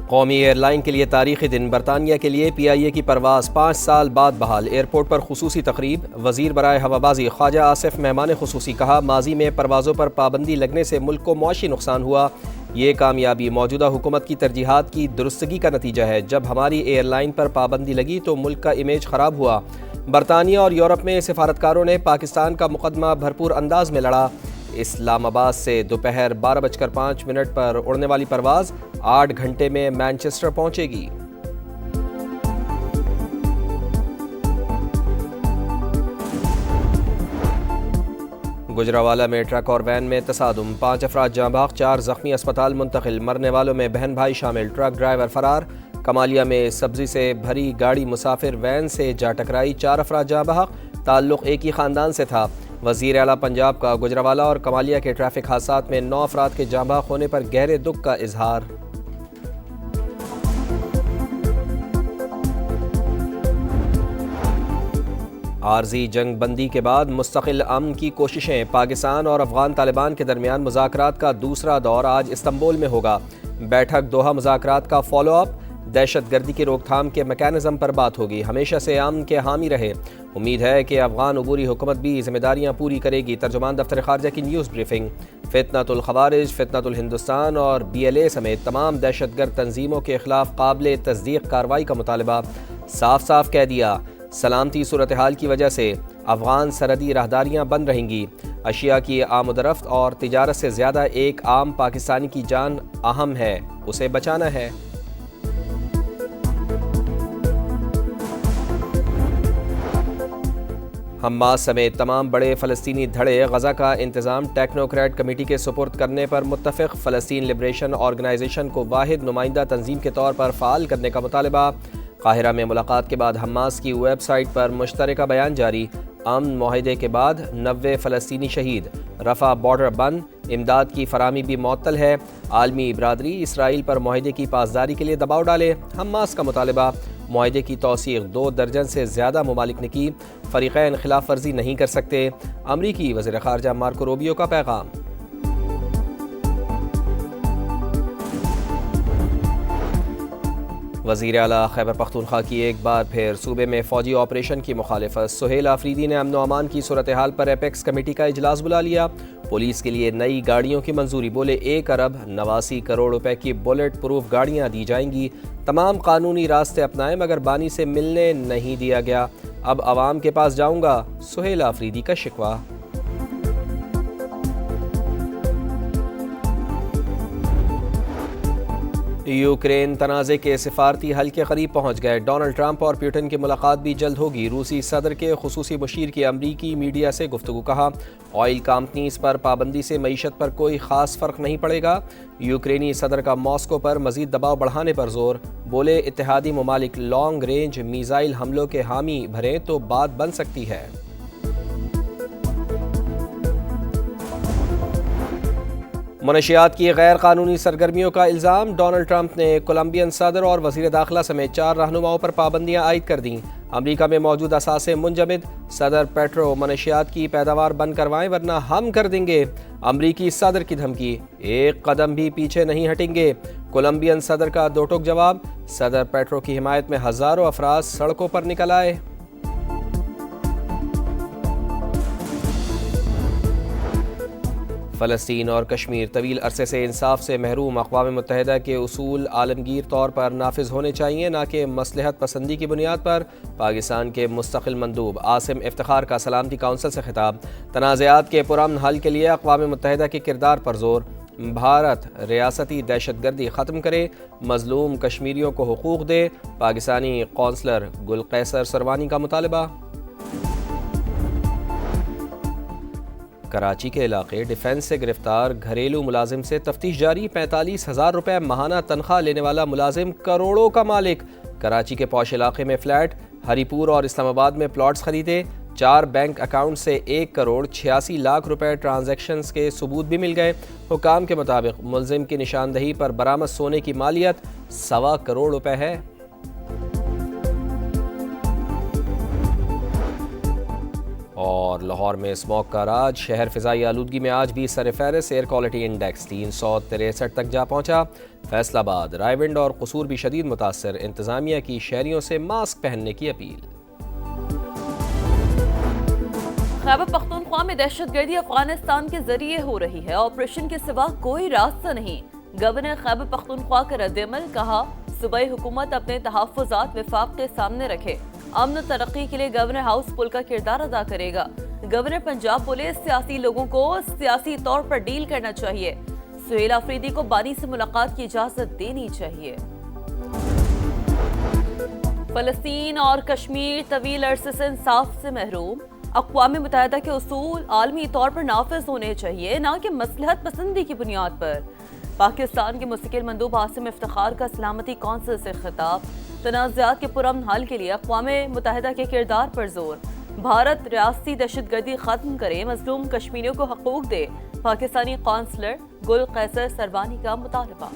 قومی air line کے لیے تاریخی دن، برطانیہ کے لیے پی آئی اے کی پرواز 5 سال بعد بحال، ایئرپورٹ پر خصوصی تقریب، وزیر برائے ہوابازی خواجہ آصف مہمان خصوصی، کہا ماضی میں پروازوں پر پابندی لگنے سے ملک کو معاشی نقصان ہوا، یہ کامیابی موجودہ حکومت کی ترجیحات کی درستگی کا نتیجہ ہے، جب ہماری ایئر لائن پر پابندی لگی تو ملک کا امیج خراب ہوا۔ برطانیہ اور یورپ میں سفارتکاروں نے پاکستان کا مقدمہ بھرپور انداز میں لڑا۔ اسلام آباد سے دوپہر 12:05 پر اڑنے والی پرواز 8 گھنٹے میں مانچسٹر پہنچے گی۔ گجرانوالہ میں ٹرک اور وین میں تصادم، 5 افراد جاں بحق، 4 زخمی، اسپتال منتقل، مرنے والوں میں بہن بھائی شامل، ٹرک ڈرائیور فرار۔ کمالیہ میں سبزی سے بھری گاڑی مسافر وین سے جا ٹکرائی، 4 افراد جاں بحق، تعلق ایک ہی خاندان سے تھا۔ وزیر اعلیٰ پنجاب کا گجرانوالہ اور کمالیہ کے ٹریفک حادثات میں 9 افراد کے جاں بحق ہونے پر گہرے دکھ کا اظہار۔ عارضی جنگ بندی کے بعد مستقل امن کی کوششیں، پاکستان اور افغان طالبان کے درمیان مذاکرات کا دوسرا دور آج استنبول میں ہوگا۔ بیٹھک دوحہ مذاکرات کا فالو اپ، دہشت گردی کی روک تھام کے میکانزم پر بات ہوگی، ہمیشہ سے امن کے حامی رہے، امید ہے کہ افغان عبوری حکومت بھی ذمہ داریاں پوری کرے گی۔ ترجمان دفتر خارجہ کی نیوز بریفنگ۔ فتنۃ الخوارج، فتنۃ الہندوستان اور بی ایل اے سمیت تمام دہشت گرد تنظیموں کے خلاف قابل تصدیق کارروائی کا مطالبہ، صاف صاف کہہ دیا سلامتی صورتحال کی وجہ سے افغان سرحدی راہداریاں بند رہیں گی، اشیاء کی آمد و رفت اور تجارت سے زیادہ ایک عام پاکستانی کی جان اہم ہے، اسے بچانا ہے۔ حماس سمیت تمام بڑے فلسطینی دھڑے غزہ کا انتظام ٹیکنوکریٹ کمیٹی کے سپرد کرنے پر متفق، فلسطین لبریشن آرگنائزیشن کو واحد نمائندہ تنظیم کے طور پر فعال کرنے کا مطالبہ۔ قاہرہ میں ملاقات کے بعد حماس کی ویب سائٹ پر مشترکہ بیان جاری، امن معاہدے کے بعد 90 فلسطینی شہید، رفح بارڈر بند، امداد کی فراہمی بھی معطل ہے، عالمی برادری اسرائیل پر معاہدے کی پاسداری کے لیے دباؤ ڈالے۔ حماس کا مطالبہ، معاہدے کی توثیق 2 درجن سے زیادہ ممالک نے کی، فریقین خلاف ورزی نہیں کر سکتے۔ امریکی وزیر خارجہ مارکو روبیو کا پیغام۔ وزیر اعلیٰ خیبر پختونخوا کی ایک بار پھر صوبے میں فوجی آپریشن کی مخالفت، سہیل آفریدی نے امن و امان کی صورتحال پر ایپیکس کمیٹی کا اجلاس بلا لیا، پولیس کے لیے نئی گاڑیوں کی منظوری، بولے 1 ارب 89 کروڑ روپے کی بلٹ پروف گاڑیاں دی جائیں گی، تمام قانونی راستے اپنائے مگر بانی سے ملنے نہیں دیا گیا، اب عوام کے پاس جاؤں گا، سہیل آفریدی کا شکوہ۔ یوکرین تنازع کے سفارتی حل کے قریب پہنچ گئے، ڈونلڈ ٹرمپ اور پیوٹن کی ملاقات بھی جلد ہوگی، روسی صدر کے خصوصی مشیر کی امریکی میڈیا سے گفتگو، کہا آئل کمپنیز پر پابندی سے معیشت پر کوئی خاص فرق نہیں پڑے گا، یوکرینی صدر کا ماسکو پر مزید دباؤ بڑھانے پر زور، بولے اتحادی ممالک لانگ رینج میزائل حملوں کے حامی بھریں تو بات بن سکتی ہے۔ منشیات کی غیر قانونی سرگرمیوں کا الزام، ڈونلڈ ٹرمپ نے کولمبین صدر اور وزیر داخلہ سمیت 4 رہنماؤں پر پابندیاں عائد کر دیں، امریکہ میں موجود اثاثے منجمد، صدر پیٹرو منشیات کی پیداوار بند کروائیں ورنہ ہم کر دیں گے، امریکی صدر کی دھمکی، ایک قدم بھی پیچھے نہیں ہٹیں گے، کولمبین صدر کا دو ٹوک جواب، صدر پیٹرو کی حمایت میں ہزاروں افراد سڑکوں پر نکل آئے۔ فلسطین اور کشمیر طویل عرصے سے انصاف سے محروم، اقوام متحدہ کے اصول عالمگیر طور پر نافذ ہونے چاہیے نہ کہ مصلحت پسندی کی بنیاد پر، پاکستان کے مستقل مندوب عاصم افتخار کا سلامتی کونسل سے خطاب، تنازعات کے پرامن حل کے لیے اقوام متحدہ کے کردار پر زور، بھارت ریاستی دہشت گردی ختم کرے، مظلوم کشمیریوں کو حقوق دے، پاکستانی قونصلر گل قیصر سروانی کا مطالبہ۔ کراچی کے علاقے ڈیفنس سے گرفتار گھریلو ملازم سے تفتیش جاری، 45,000 روپے ماہانہ تنخواہ لینے والا ملازم کروڑوں کا مالک، کراچی کے پوش علاقے میں فلیٹ، ہری پور اور اسلام آباد میں پلاٹس خریدے، 4 بینک اکاؤنٹ سے 1 کروڑ 86 لاکھ روپے ٹرانزیکشنز کے ثبوت بھی مل گئے، حکام کے مطابق ملزم کی نشاندہی پر برآمد سونے کی مالیت 1.25 کروڑ روپے ہے۔ اور اور لاہور میں اسموگ کا راج، شہر فضائی آلودگی میں آج بھی سر فہرست، ایئر کوالٹی انڈیکس 363 تک جا پہنچا۔ فیصل آباد، رائے ونڈ اور قصور بھی شدید متاثر، انتظامیہ کی شہریوں سے ماسک پہننے کی اپیل۔ خیبر پختونخوا میں دہشت گردی افغانستان کے ذریعے ہو رہی ہے، آپریشن کے سوا کوئی راستہ نہیں۔ گورنر خیبر پختونخوا کا رد عمل، کہا صوبائی حکومت اپنے تحفظات وفاق کے سامنے رکھے، امن و ترقی کے لیے گورنر ہاؤس پل کا کردار ادا کرے گا۔ گورنر پنجاب بولے سیاسی لوگوں کو سیاسی طور پر ڈیل کرنا چاہیے، سہیل آفریدی کو بانی سے ملاقات کی اجازت دینی چاہیے۔ فلسطین اور کشمیر طویل عرصے سے انصاف سے محروم، اقوام متحدہ کے اصول عالمی طور پر نافذ ہونے چاہیے، نہ کہ مصلحت پسندی کی بنیاد پر۔ پاکستان کے مستقل مندوب عاصم افتخار کا سلامتی کونسل سے خطاب، تنازعات کے پرامن حل کے لیے اقوام متحدہ کے کردار پر زور۔ بھارت ریاستی دہشت گردی ختم کرے، مظلوم کشمیریوں کو حقوق دے، پاکستانی قونصلر گل قیصر سروانی کا مطالبہ۔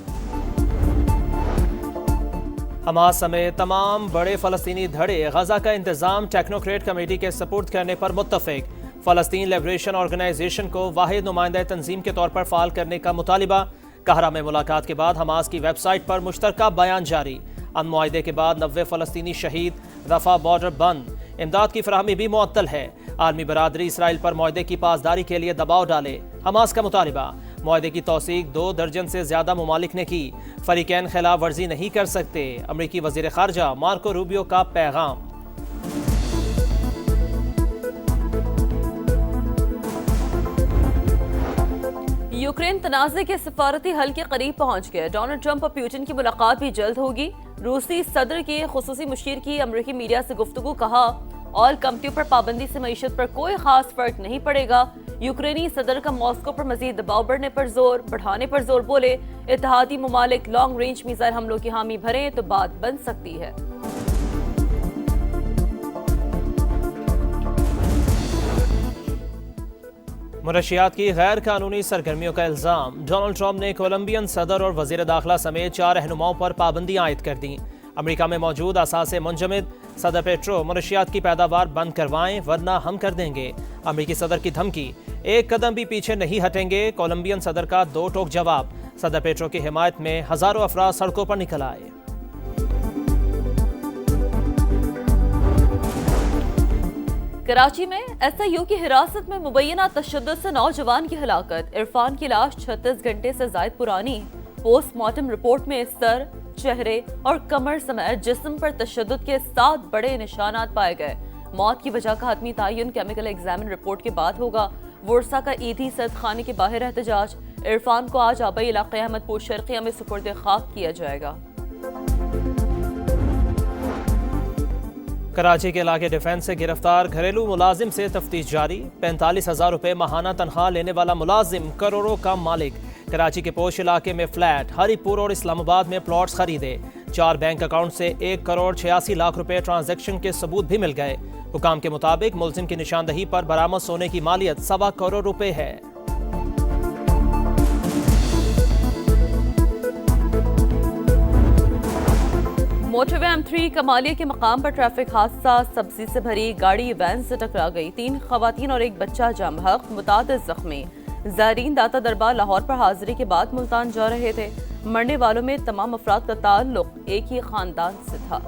حماس سمیت تمام بڑے فلسطینی دھڑے غزہ کا انتظام ٹیکنوکریٹ کمیٹی کے سپورٹ کرنے پر متفق، فلسطین لبریشن آرگنائزیشن کو واحد نمائندہ تنظیم کے طور پر فعال کرنے کا مطالبہ۔ قاہرہ میں ملاقات کے بعد حماس کی ویب سائٹ پر مشترکہ بیان جاری، امن معاہدے کے بعد 90 فلسطینی شہید، رفح بارڈر بند، امداد کی فراہمی بھی معطل ہے، عالمی برادری اسرائیل پر معاہدے کی پاسداری کے لیے دباؤ ڈالے۔ حماس کا مطالبہ، معاہدے کی توثیق 2 درجن سے زیادہ ممالک نے کی، فریقین خلاف ورزی نہیں کر سکتے، امریکی وزیر خارجہ مارکو روبیو کا پیغام۔ یوکرین تنازع کے سفارتی حل کے قریب پہنچ گئے، ڈونلڈ ٹرمپ اور پیوٹن کی ملاقات بھی جلد ہوگی۔ روسی صدر کے خصوصی مشیر کی امریکی میڈیا سے گفتگو، کہا آئل کمپنیوں پر پابندی سے معیشت پر کوئی خاص فرق نہیں پڑے گا۔ یوکرینی صدر کا ماسکو پر مزید دباؤ بڑھانے پر زور، بولے اتحادی ممالک لانگ رینج میزائل حملوں کی حامی بھریں تو بات بن سکتی ہے۔ منشیات کی غیر قانونی سرگرمیوں کا الزام، ڈونلڈ ٹرمپ نے کولمبین صدر اور وزیر داخلہ سمیت 4 رہنماؤں پر پابندیاں عائد کر دیں۔ امریکہ میں موجود اثاثے منجمد، صدر پیٹرو منشیات کی پیداوار بند کروائیں ورنہ ہم کر دیں گے، امریکی صدر کی دھمکی، ایک قدم بھی پیچھے نہیں ہٹیں گے، کولمبین صدر کا 2 ٹوک جواب، صدر پیٹرو کی حمایت میں ہزاروں افراد سڑکوں پر نکل آئے۔ کراچی میں ایس آئی یو کی حراست میں مبینہ تشدد سے نوجوان کی ہلاکت، عرفان کی لاش 36 گھنٹے سے زائد پرانی، پوسٹ مارٹم رپورٹ میں سر، چہرے اور کمر سمیت جسم پر تشدد کے 7 بڑے نشانات پائے گئے۔ موت کی وجہ کا حتمی تعین کیمیکل ایگزامن رپورٹ کے بعد ہوگا۔ ورثہ کا عیدی سید خانے کے باہر احتجاج، عرفان کو آج آبائی علاقے احمد پور شرقیہ میں سپرد خاک کیا جائے گا۔ کراچی کے علاقے ڈیفنس سے گرفتار گھریلو ملازم سے تفتیش جاری، 45,000 روپے ماہانہ تنخواہ لینے والا ملازم کروڑوں کا مالک، کراچی کے پوش علاقے میں فلیٹ، ہری پور اور اسلام آباد میں پلاٹس خریدے، 4 بینک اکاؤنٹ سے 1 کروڑ 86 لاکھ روپے ٹرانزیکشن کے ثبوت بھی مل گئے۔ حکام کے مطابق ملزم کی نشاندہی پر برآمد سونے کی مالیت 1.25 کروڑ روپے ہے۔ موٹر وے M3 کمالیہ کے مقام پر ٹریفک حادثہ، سبزی سے بھری گاڑی وین سے ٹکرا گئی، 3 خواتین اور 1 بچہ جاں بحق، متعدد زخمی۔ زائرین داتا دربار لاہور پر حاضری کے بعد ملتان جا رہے تھے۔ مرنے والوں میں تمام افراد کا تعلق ایک ہی خاندان سے تھا۔